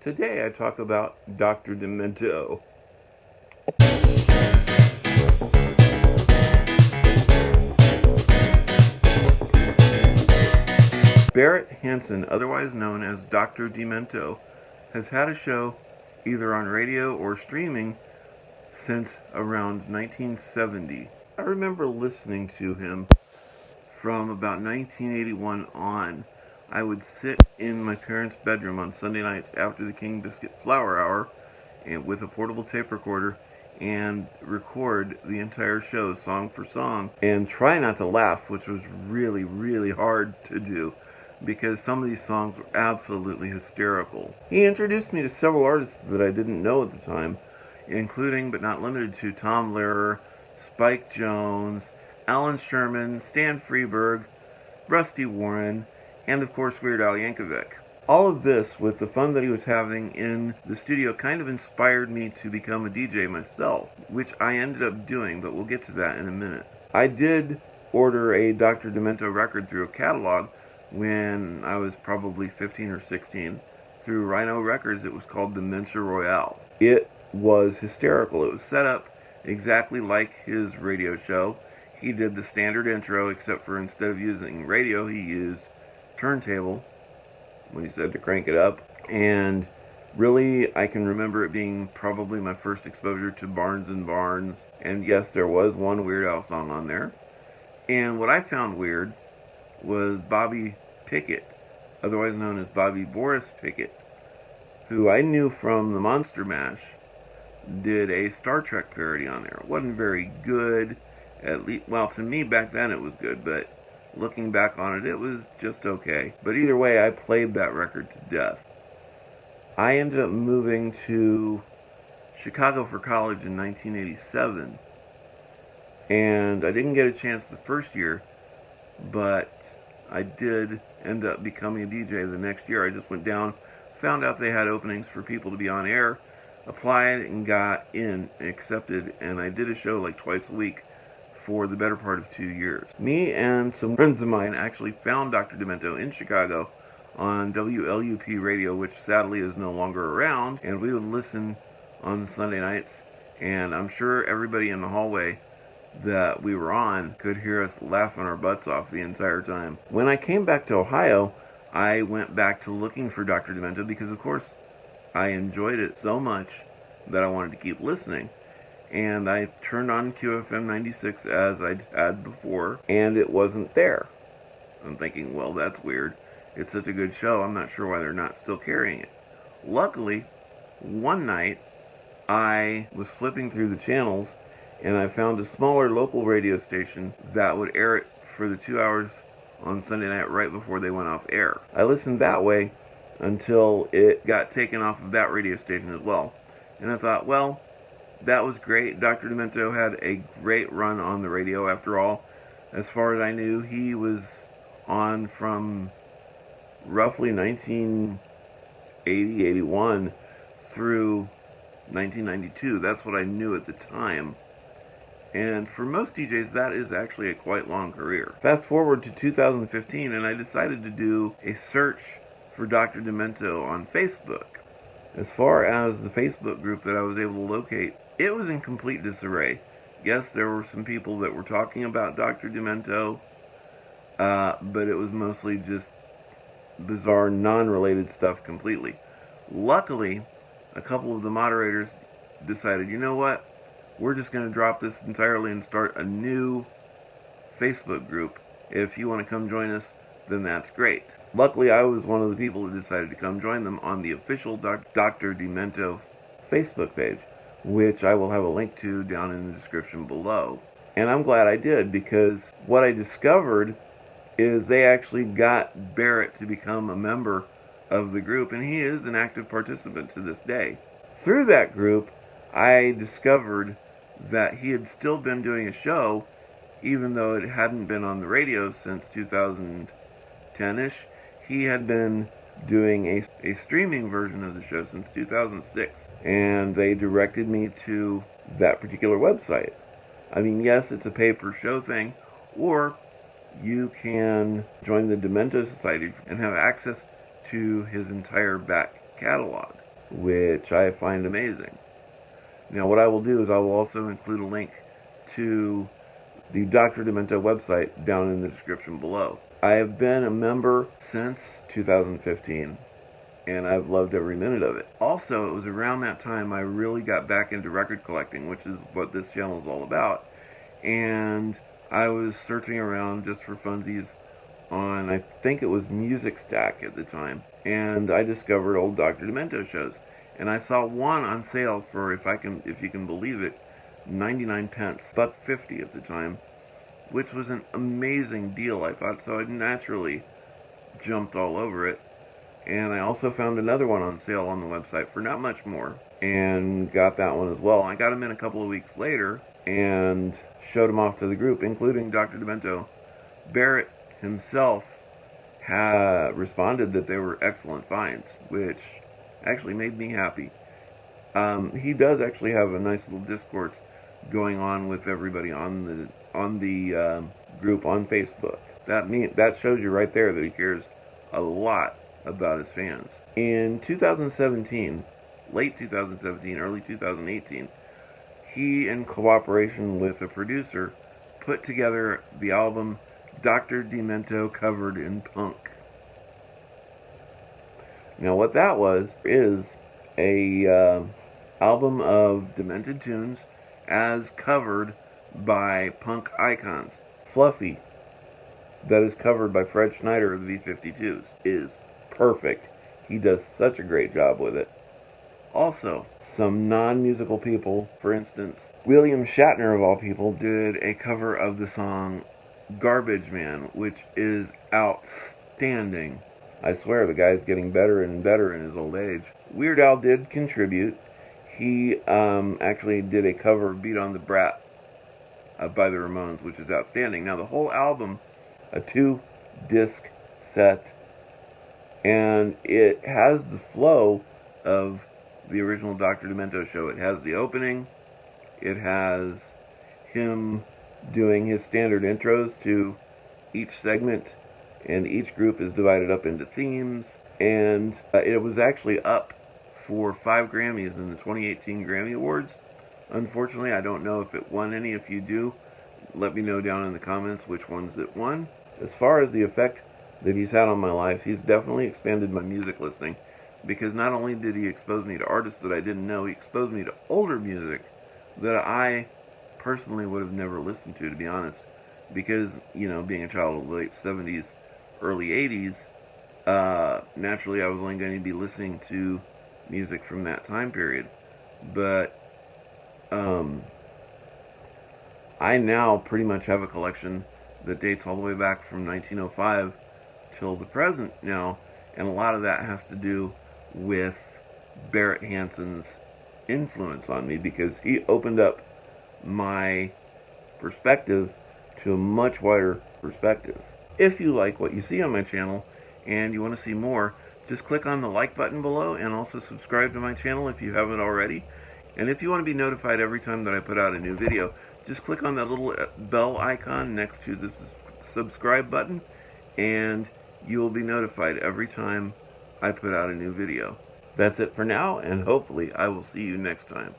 Today I talk about Dr. Demento. Barret Hansen, otherwise known as Dr. Demento, has had a show either on radio or streaming since around 1970. I remember listening to him from about 1981 on. I would sit in my parents' bedroom on Sunday nights after the King Biscuit Flower Hour and with a portable tape recorder and record the entire show song for song and try not to laugh, which was really, really hard to do because some of these songs were absolutely hysterical. He introduced me to several artists that I didn't know at the time, including but not limited to Tom Lehrer, Spike Jones, Alan Sherman, Stan Freberg, Rusty Warren, and of course Weird Al Yankovic. All of this, with the fun that he was having in the studio, kind of inspired me to become a DJ myself, which I ended up doing, but we'll get to that in a minute. I did order a Dr. Demento record through a catalog when I was probably 15 or 16. Through Rhino Records, it was called Dementia Royale. It was hysterical. It was set up exactly like his radio show. He did the standard intro, except for instead of using radio, he used turntable when he said to crank it up. And really, I can remember it being probably my first exposure to Barnes and Barnes. And yes, there was one Weird Al song on there. And what I found weird was Bobby Pickett, otherwise known as Bobby Boris Pickett, who I knew from the Monster Mash, did a Star Trek parody on there. It wasn't very good, at least, well, to me back then it was good, but looking back on it, it was just okay. But either way, I played that record to death. I ended up moving to Chicago for college in 1987, and I didn't get a chance the first year, but I did end up becoming a DJ the next year. I just went down, found out they had openings for people to be on air, applied and got accepted, and I did a show like twice a week for the better part of 2 years. Me and some friends of mine actually found Dr. Demento in Chicago on WLUP radio, which sadly is no longer around, and we would listen on Sunday nights, and I'm sure everybody in the hallway that we were on could hear us laughing our butts off the entire time. When I came back to Ohio, I went back to looking for Dr. Demento because, of course, I enjoyed it so much that I wanted to keep listening. And I turned on QFM 96 as I had before, and it wasn't there. I'm thinking, well, that's weird. It's such a good show, I'm not sure why they're not still carrying it. Luckily, one night, I was flipping through the channels, and I found a smaller local radio station that would air it for the 2 hours on Sunday night right before they went off air. I listened that way until it got taken off of that radio station as well. And I thought, well, that was great. Dr. Demento had a great run on the radio after all. As far as I knew, he was on from roughly 1980, 81 through 1992. That's what I knew at the time. And for most DJs, that is actually a quite long career. Fast forward to 2015, and I decided to do a search for Dr. Demento on Facebook. As far as the Facebook group that I was able to locate, it was in complete disarray. Yes, there were some people that were talking about Dr. Demento, but it was mostly just bizarre, non-related stuff completely. Luckily, a couple of the moderators decided, you know what? We're just going to drop this entirely and start a new Facebook group. If you want to come join us, then that's great. Luckily, I was one of the people who decided to come join them on the official Dr. Demento Facebook page, which I will have a link to down in the description below. And I'm glad I did, because what I discovered is they actually got Barret to become a member of the group, and he is an active participant to this day. Through that group, I discovered that he had still been doing a show, even though it hadn't been on the radio since 2010-ish. He had been doing a streaming version of the show since 2006, and they directed me to that particular website. I mean, yes, it's a pay-per-show thing, or you can join the Demento Society and have access to his entire back catalog. which I find amazing. Now what I will do is I will also include a link to the Dr. Demento website down in the description below. I have been a member since 2015, and I've loved every minute of it. Also, it was around that time I really got back into record collecting, which is what this channel is all about. And I was searching around just for funsies on, I think it was Music Stack at the time, and I discovered old Dr. Demento shows. And I saw one on sale for, if you can believe it, 99 pence, $1.50 at the time, which was an amazing deal, I thought, so I naturally jumped all over it. And I also found another one on sale on the website for not much more, and got that one as well. I got them in a couple of weeks later, and showed them off to the group, including Dr. Demento. Barret himself responded that they were excellent finds, which actually made me happy. He does actually have a nice little discourse going on with everybody on the group on Facebook. That shows you right there that he cares a lot about his fans. In 2017, late 2017, early 2018, he, in cooperation with a producer, put together the album Dr. Demento Covered in Punk. Now what that is a album of demented tunes as covered by punk icons. Fluffy, that is covered by Fred Schneider of the V-52s, is perfect. He does such a great job with it. Also, some non-musical people, for instance, William Shatner of all people, did a cover of the song Garbage Man, which is outstanding. I swear the guy's getting better and better in his old age. Weird Al did contribute. He actually did a cover of Beat on the Brat by the Ramones, which is outstanding. Now the whole album, a 2-disc set, and it has the flow of the original Dr. Demento show. It has the opening, it has him doing his standard intros to each segment, and each group is divided up into themes, and it was actually up for 5 Grammys in the 2018 Grammy Awards. Unfortunately, I don't know if it won any. If you do, let me know down in the comments which ones it won. As far as the effect that he's had on my life, he's definitely expanded my music listening, because not only did he expose me to artists that I didn't know, he exposed me to older music that I personally would have never listened to be honest, because, you know, being a child of the late 70s, early 80s, naturally I was only going to be listening to music from that time period. But I now pretty much have a collection that dates all the way back from 1905 till the present now, and a lot of that has to do with Barret Hansen's influence on me, because he opened up my perspective to a much wider perspective. If you like what you see on my channel and you want to see more, just click on the like button below, and also subscribe to my channel if you haven't already. And if you want to be notified every time that I put out a new video, just click on that little bell icon next to the subscribe button, and you will be notified every time I put out a new video. That's it for now, and hopefully I will see you next time.